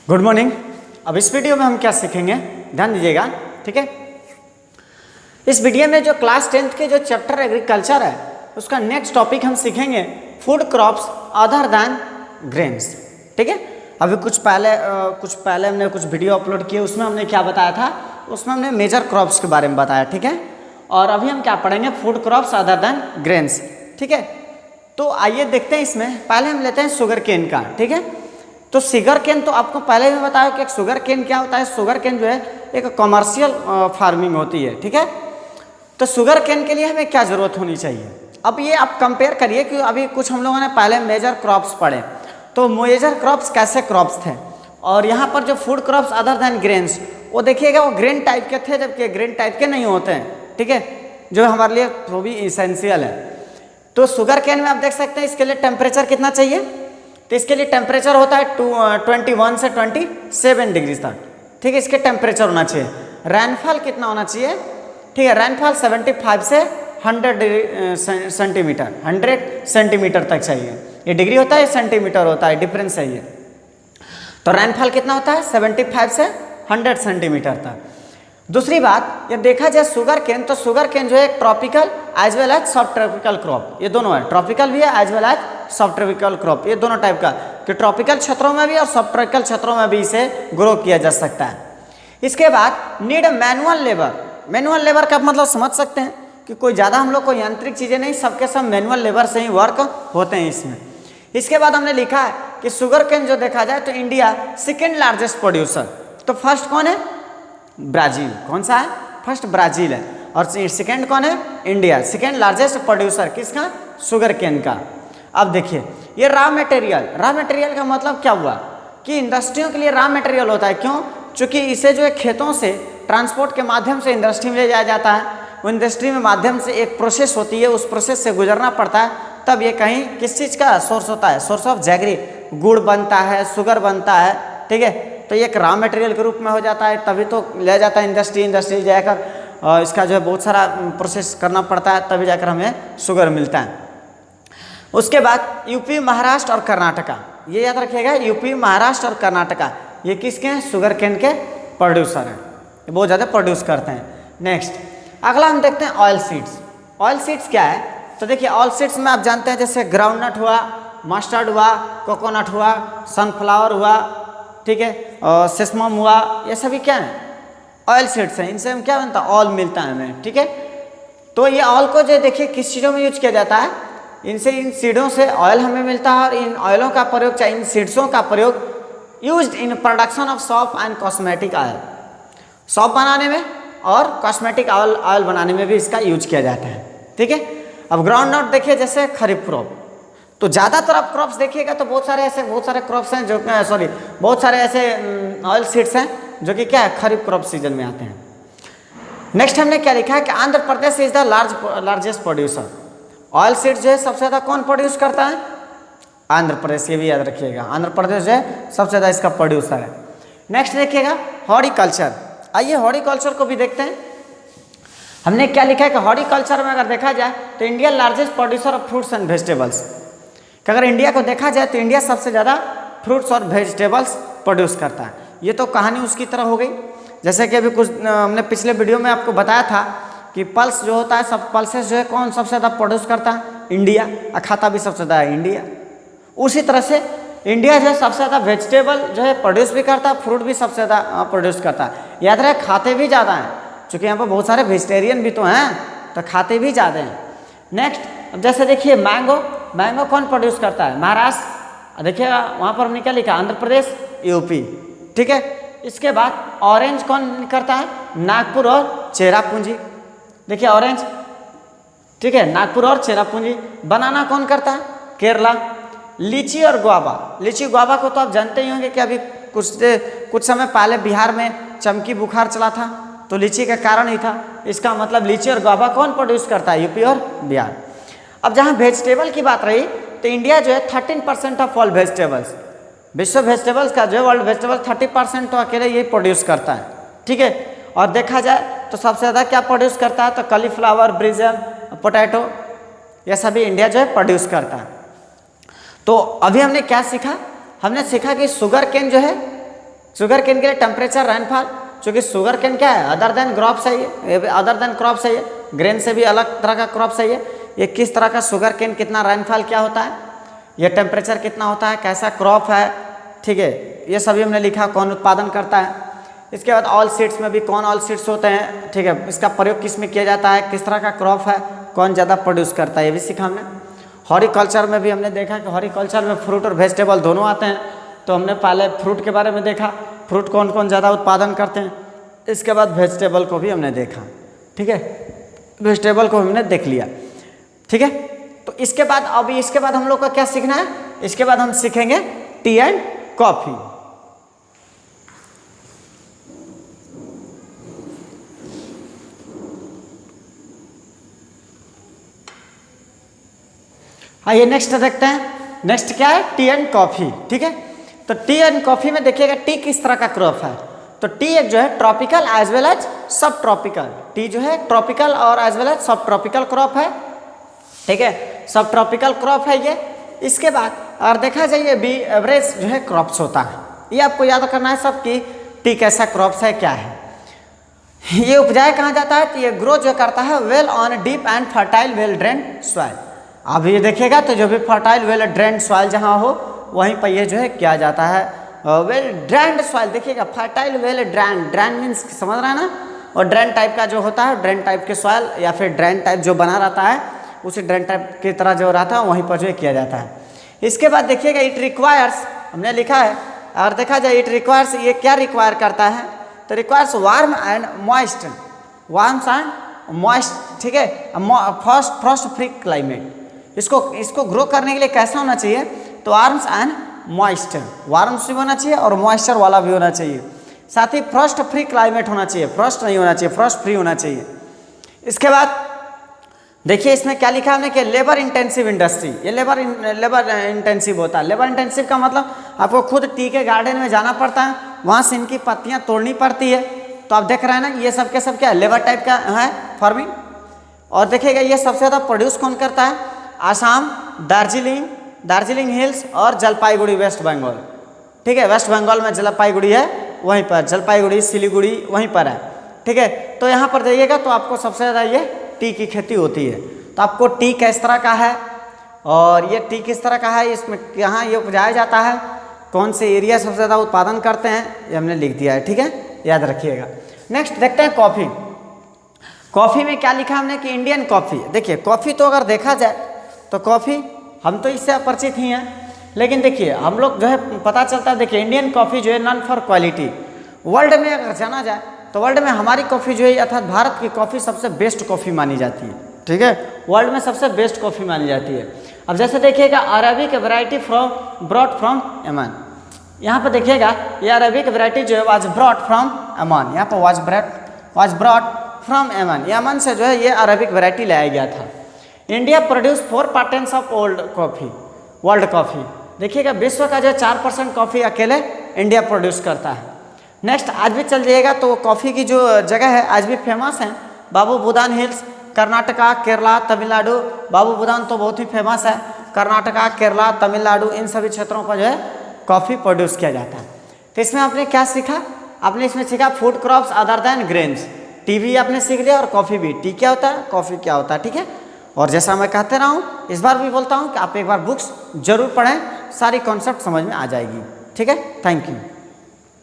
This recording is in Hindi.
Good morning. अब इस वीडियो में हम क्या सीखेंगे, ध्यान दीजिएगा, ठीक है। इस वीडियो में जो क्लास 10th के जो चैप्टर एग्रीकल्चर है उसका नेक्स्ट टॉपिक हम सीखेंगे food crops other than grains, ठीक है। अभी कुछ पहले हमने कुछ वीडियो अपलोड किए, उसमें हमने क्या बताया था, उसमें हमने मेजर क्रॉप्स के बारे में बताया, ठीक है। और अभी हम क्या पढ़ेंगे, food crops other than grains, ठीक है। तो आइए देखते हैं, इसमें पहले हम लेते हैं शुगर केन का, ठीक है। तो शुगर केन तो आपको पहले भी बताया कि शुगर केन क्या होता है। शुगर केन जो है एक कमर्शियल फार्मिंग होती है, ठीक है। तो शुगर केन के लिए हमें क्या ज़रूरत होनी चाहिए, अब ये आप कंपेयर करिए कि अभी कुछ हम लोगों ने पहले मेजर क्रॉप्स पढ़े, तो मेजर क्रॉप्स कैसे क्रॉप्स थे, और यहाँ पर जो food crops other than grains, वो देखिएगा वो ग्रेन टाइप के थे, जबकि ग्रेन टाइप के नहीं होते हैं, ठीक है, जो हमारे लिए वो भी इसेंशियल है। तो शुगर केन में आप देख सकते हैं इसके लिए टेम्परेचर कितना चाहिए, तो इसके लिए टेम्परेचर होता है 21 से 27 डिग्री तक, ठीक है, इसके टेम्परेचर होना चाहिए। रेनफॉल कितना होना चाहिए, ठीक है, रेनफॉल 75 से 100 सेंटीमीटर, 100 सेंटीमीटर तक चाहिए। ये डिग्री होता है, सेंटीमीटर होता है, डिफरेंस है ये। तो रेनफॉल कितना होता है 75 से 100 सेंटीमीटर तक। दूसरी बात, ये देखा जाए शुगर केन, तो शुगर केन जो है ट्रॉपिकल एज वेल एज सब ट्रॉपिकल क्रॉप, ये दोनों है, ट्रॉपिकल भी है एज वेल एज सब ट्रॉपिकल क्रॉप, ये दोनों टाइप का, कि ट्रॉपिकल क्षेत्रों में भी और सब ट्रॉपिकल क्षेत्रों में भी इसे ग्रो किया जा सकता है। इसके बाद need manual labour. Manual labour का मतलब समझ सकते हैं कि कोई ज़्यादा हम लोग को यांत्रिक चीज़ें नहीं, सबके सब मैनुअल लेबर से ही वर्क होते हैं इसमें। इसके बाद हमने लिखा है कि शुगर केन जो देखा जाए तो इंडिया सेकेंड लार्जेस्ट प्रोड्यूसर, तो फर्स्ट कौन है, ब्राज़ील। कौन सा है, फर्स्ट ब्राज़ील है, और सेकेंड कौन है, इंडिया। सेकेंड लार्जेस्ट प्रोड्यूसर किसका, शुगर केन का। अब देखिए ये रॉ मटेरियल का मतलब क्या हुआ कि इंडस्ट्रियों के लिए रॉ मटेरियल होता है, क्यों, चूँकि इसे जो है खेतों से ट्रांसपोर्ट के माध्यम से इंडस्ट्री में ले जाया जाता है, वो इंडस्ट्री में माध्यम से एक प्रोसेस होती है, उस प्रोसेस से गुजरना पड़ता है, तब ये कहीं किस चीज़ का सोर्स होता है, सोर्स ऑफ जैगरी, गुड़ बनता है, शुगर बनता है, ठीक है। तो ये एक रॉ मटेरियल के रूप में हो जाता है, तभी तो ले जाता है इंडस्ट्री जाकर इसका जो है बहुत सारा प्रोसेस करना पड़ता है, तभी जाकर हमें शुगर मिलता है। उसके बाद यूपी, महाराष्ट्र और कर्नाटका, ये याद रखिएगा, यूपी, महाराष्ट्र और कर्नाटका ये किसके हैं, शुगर केन के प्रोड्यूसर हैं, बहुत ज़्यादा प्रोड्यूस करते हैं। नेक्स्ट अगला हम देखते हैं ऑयल सीड्स। ऑयल सीड्स क्या है, तो देखिए ऑयल सीड्स में आप जानते हैं जैसे ग्राउंडनट हुआ, मस्टर्ड हुआ, कोकोनट हुआ, सनफ्लावर हुआ, ठीक है, और सेसमम हुआ, ये सभी क्या है, ऑयल सीड्स हैं। इनसे हम क्या बनता है, ऑयल मिलता है हमें, ठीक है। तो ये ऑयल को जो देखिए किस चीज़ों में यूज किया जाता है, इनसे, इन सीडों से ऑयल हमें मिलता है, और इन ऑयलों का प्रयोग, चाहे इन सीड्सों का प्रयोग used in production of shop and cosmetic oil, shop बनाने में और कॉस्मेटिक ऑयल बनाने में भी इसका यूज किया जाता है, ठीक है। अब ग्राउंड नट देखिए जैसे खरीफ क्रॉप, तो ज़्यादातर आप क्रॉप्स देखिएगा तो बहुत सारे क्रॉप्स हैं जो बहुत सारे ऐसे ऑयल सीड्स हैं जो कि क्या है, खरीफ क्रॉप सीजन में आते हैं। नेक्स्ट हमने क्या लिखा है कि Andhra Pradesh is the largest producer. Oil seeds जो है सबसे ज़्यादा कौन प्रोड्यूस करता है, आंध्र प्रदेश, ये भी याद रखिएगा, आंध्र प्रदेश जो है सबसे ज़्यादा इसका प्रोड्यूसर है। नेक्स्ट देखिएगा हॉर्टिकल्चर। आइए हॉर्टिकल्चर को भी देखते हैं। हमने क्या लिखा है कि हॉर्टिकल्चर में अगर देखा जाए तो India largest producer of fruits and vegetables, कि अगर इंडिया को देखा जाए तो इंडिया सबसे ज़्यादा फ्रूट्स और वेजिटेबल्स प्रोड्यूस करता है। ये तो कहानी उसकी तरह हो गई, जैसे कि अभी कुछ हमने पिछले वीडियो में आपको बताया था कि पल्स जो होता है, सब पल्सेस जो है कौन सबसे ज़्यादा प्रोड्यूस करता है, इंडिया, और खाता भी सबसे ज़्यादा है इंडिया। उसी तरह से इंडिया जो है सबसे ज़्यादा वेजिटेबल जो है प्रोड्यूस भी करता है, फ्रूट भी सबसे ज़्यादा प्रोड्यूस करता है। याद रहे खाते भी ज़्यादा हैं, क्योंकि यहाँ पर बहुत सारे वेजिटेरियन भी तो हैं, तो खाते भी ज़्यादा हैं। नेक्स्ट अब जैसे देखिए मैंगो कौन प्रोड्यूस करता है, महाराष्ट्र, देखिएगा वहाँ पर हमने क्या लिखा, आंध्र प्रदेश, यूपी, ठीक है। इसके बाद ऑरेंज कौन करता है, नागपुर और चेरापूंजी, देखिए ऑरेंज, ठीक है, नागपुर और चेरापूंजी। बनाना कौन करता है, केरला। लीची और गुआवा को तो आप जानते ही होंगे कि अभी कुछ समय पहले बिहार में चमकी बुखार चला था, तो लीची का कारण ही था। इसका मतलब लीची और गुआवा कौन प्रोड्यूस करता है, यूपी और बिहार। अब जहाँ वेजिटेबल की बात रही तो इंडिया जो है 13% ऑफ ऑल वेजिटेबल्स, विश्व वेजिटेबल्स का जो वर्ल्ड वेजिटेबल 30% तो अकेले ये प्रोड्यूस करता है, ठीक है। और देखा जाए तो सबसे ज़्यादा क्या प्रोड्यूस करता है, तो कॉलीफ्लावर, ब्रिंजल, पोटैटो, ये सभी इंडिया जो है प्रोड्यूस करता है। तो अभी हमने क्या सीखा, हमने सीखा कि शुगर केन जो है शुगर केन के लिए टेम्परेचर, रेनफॉल, क्योंकि शुगर केन क्या है, अदर देन क्रॉप्स है ये, अदर देन क्रॉप्स है ये, ग्रेन से भी अलग तरह का क्रॉप्स है ये किस तरह का शुगर केन, कितना रेनफॉल क्या होता है, ये टेम्परेचर कितना होता है, कैसा क्रॉप है, ठीक है, ये सभी हमने लिखा, कौन उत्पादन करता है। इसके बाद ऑल सीड्स में भी कौन ऑल सीड्स होते हैं, ठीक है, इसका प्रयोग किस में किया जाता है, किस तरह का क्रॉप है, कौन ज़्यादा प्रोड्यूस करता है, ये भी सीखा हमने। हॉर्टिकल्चर में भी हमने देखा कि हॉर्टिकल्चर में फ्रूट और वेजिटेबल दोनों आते हैं, तो हमने पहले फ्रूट के बारे में देखा, फ्रूट कौन कौन ज़्यादा उत्पादन करते हैं, इसके बाद वेजिटेबल को भी हमने देखा, ठीक है, वेजिटेबल को हमने देख लिया, ठीक है। तो इसके बाद अभी इसके बाद हम लोग का क्या सीखना है, इसके बाद हम सीखेंगे टी एंड कॉफ़ी। आइए नेक्स्ट देखते हैं, नेक्स्ट क्या है, टी एंड कॉफ़ी, ठीक है। तो टी एंड कॉफ़ी में देखिएगा टी किस तरह का क्रॉप है, तो टी एक जो है ट्रॉपिकल एज वेल एज सब ट्रॉपिकल, टी जो है ट्रॉपिकल और एज वेल एज सब ट्रॉपिकल क्रॉप है, ठीक है, सब ट्रॉपिकल क्रॉप है ये। इसके बाद और देखा जाए बी एवरेज जो है क्रॉप्स होता है, ये आपको याद करना है सब कि टी कैसा क्रॉप्स है क्या है। ये उपजाया कहाँ जाता है, तो ये ग्रो जो करता है well on deep and fertile well drained soil. अब ये देखिएगा तो जो भी फर्टाइल वेल ड्रेन्ड सॉइल जहाँ हो वहीं पर ये जो है किया जाता है, वेल ड्रेन्ड सॉइल, देखिएगा फर्टाइल वेल ड्रेन मीन्स समझ रहा है ना, और ड्रेन टाइप का जो होता है, ड्रेन टाइप के सॉइल या फिर ड्रेन टाइप जो बना रहता है उसी ड्रेन टाइप की तरह जो रहता है वहीं पर जो है किया जाता है। इसके बाद देखिएगा इट रिक्वायर्स, हमने लिखा है, और देखा जाए इट रिक्वायर्स, ये क्या रिक्वायर करता है, तो requires warm and moist, warms and moist, ठीक है, फ्रॉस्ट फ्री क्लाइमेट। इसको ग्रो करने के लिए कैसा होना चाहिए, तो वार्म्स एंड मॉइस्चर, वार्म्स भी होना चाहिए और मॉइस्चर वाला भी होना चाहिए, साथ ही फ्रॉस्ट फ्री क्लाइमेट होना चाहिए, फ्रॉस्ट नहीं होना चाहिए, फ्रॉस्ट फ्री होना चाहिए। इसके बाद देखिए इसमें क्या लिखा हमने कि लेबर इंटेंसिव इंडस्ट्री, ये लेबर इंटेंसिव होता है। लेबर इंटेंसिव का मतलब आपको खुद टी के गार्डन में जाना पड़ता है, वहाँ से इनकी पत्तियाँ तोड़नी पड़ती है, तो आप देख रहे हैं ना ये सब के सब क्या लेबर टाइप का है फार्मिंग। और देखिएगा ये सबसे ज़्यादा प्रोड्यूस कौन करता है, आसाम, दार्जिलिंग हिल्स और जलपाईगुड़ी वेस्ट बंगाल, ठीक है, वेस्ट बंगाल में जलपाईगुड़ी है, वहीं पर जलपाईगुड़ी सिलीगुड़ी वहीं पर है, ठीक है। तो यहाँ पर जाइएगा तो आपको सबसे ज़्यादा ये टी की खेती होती है। तो आपको टी किस तरह का है और ये टी किस तरह का है, इसमें कहाँ ये उपजाया जाता है, कौन से एरिया सबसे ज़्यादा उत्पादन करते हैं, ये हमने लिख दिया है, ठीक है, याद रखिएगा। नेक्स्ट देखते हैं कॉफ़ी। कॉफ़ी में क्या लिखा हमने कि इंडियन कॉफ़ी। देखिए कॉफ़ी तो अगर देखा जाए तो कॉफ़ी हम तो इससे अपरिचित ही हैं, लेकिन देखिए हम लोग जो है पता चलता है, देखिए इंडियन कॉफ़ी जो है नॉन फॉर क्वालिटी, वर्ल्ड में अगर जाना जाए तो वर्ल्ड में हमारी कॉफ़ी जो है अर्थात भारत की कॉफ़ी सबसे बेस्ट कॉफ़ी मानी जाती है, ठीक है, वर्ल्ड में सबसे बेस्ट कॉफ़ी मानी जाती है। अब जैसे देखिएगा Arabic variety brought from Yemen, यहाँ पर देखिएगा ये अरेबिक वैरायटी जो है वाज ब्रॉट फ्रॉम यमन, यहाँ पर वाज ब्रॉट फ्रॉम यमन से जो है ये अरेबिक वैरायटी लाया गया था। India produce 4% of world coffee, देखिएगा विश्व का जो 4% कॉफ़ी अकेले इंडिया प्रोड्यूस करता है। नेक्स्ट आज भी चल जाइएगा तो कॉफ़ी की जो जगह है आज भी फेमस है, बाबू बुदान हिल्स, कर्नाटका, केरला, तमिलनाडु। बाबू बुदान तो बहुत ही फेमस है, कर्नाटका, केरला, तमिलनाडु इन सभी क्षेत्रों पर जो है कॉफ़ी प्रोड्यूस किया जाता है। तो इसमें आपने क्या सीखा, आपने इसमें सीखा food crops other than grains, T भी आपने सीख लिया और कॉफ़ी भी, टी क्या होता है, कॉफ़ी क्या होता है, ठीक है। और जैसा मैं कहते रहा हूँ इस बार भी बोलता हूँ कि आप एक बार बुक्स जरूर पढ़ें, सारी कॉन्सेप्ट समझ में आ जाएगी, ठीक है। Thank you.